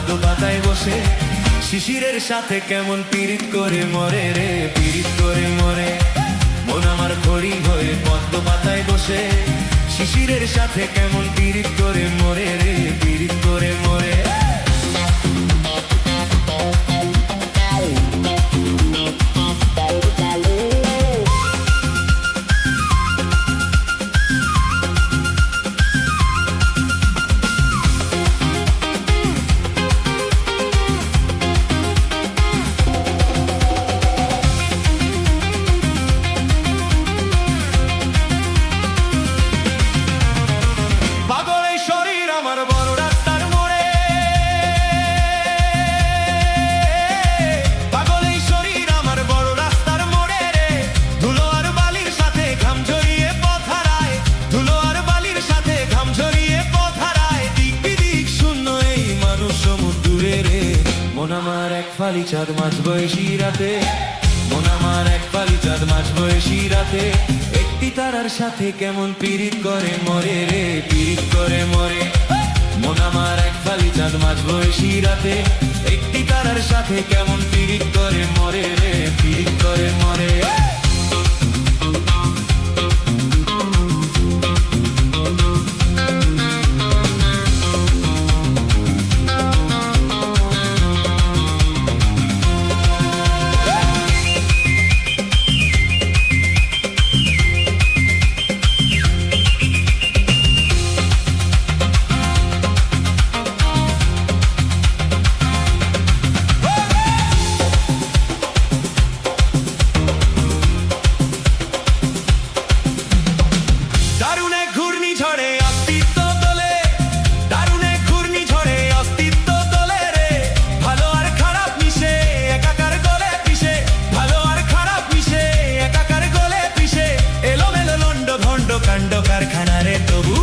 পদ্ম পাতায় বসে শিশিরের সাথে কেমন পীড়িত করে মরে রে, পীড়িত করে মরে। মন আমার হরিণ হয়ে পদ্ম পাতায় বসে শিশিরের সাথে কেমন পীড়িত করে মরে রে, পীড়িত করে মরে। মন আমার এক ফালি চাঁদ মাঝ বয়সী রাতে, মন আমার এক ফালি চাঁদ মাঝ বয়সী রাতে একটি তারার সাথে কেমন পীড়িত করে মরে রে, পীড়িত করে মরে। মন আমার এক ফালি চাঁদ মাঝ বয়সী রাতে একটি তারার সাথে কেমন পীড়িত করে মরে রে, পীড়িত করে মরে। কাণ্ড কারখানা রে তবু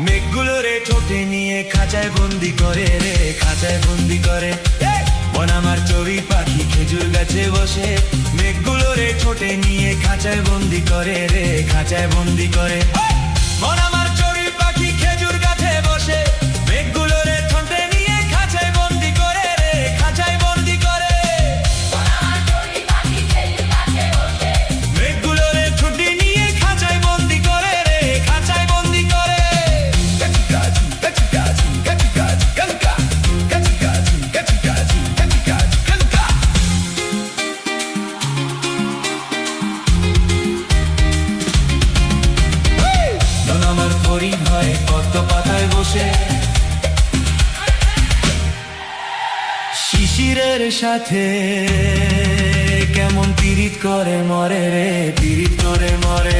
মেঘগুলো রে ঠোঁটে নিয়ে খাঁচায় বন্দি করে রে, খাঁচায় বন্দি করে। মন আমার চড়ুই পাখি খেজুর গাছে বসে মেঘগুলো রে ঠোঁটে নিয়ে খাঁচায় বন্দি করে রে, খাঁচায় বন্দি করে। মন আমার চড়ুই পাখি খেজুর গাছে বসে মেঘগুলো রে ঠোঁটে নিয়ে খাঁচায় বন্দি করে রে, খাঁচায় বন্দি করে। মেঘগুলো রে ঠোঁটে নিয়ে খাঁচায় বন্দি করে রে, খাঁচায় বন্দি করে। আমার হরিণ হয় পদ্ম পাতায় বসে শিশিরের সাথে কেমন পীড়িত করে মরে রে, পীড়িত করে মরে।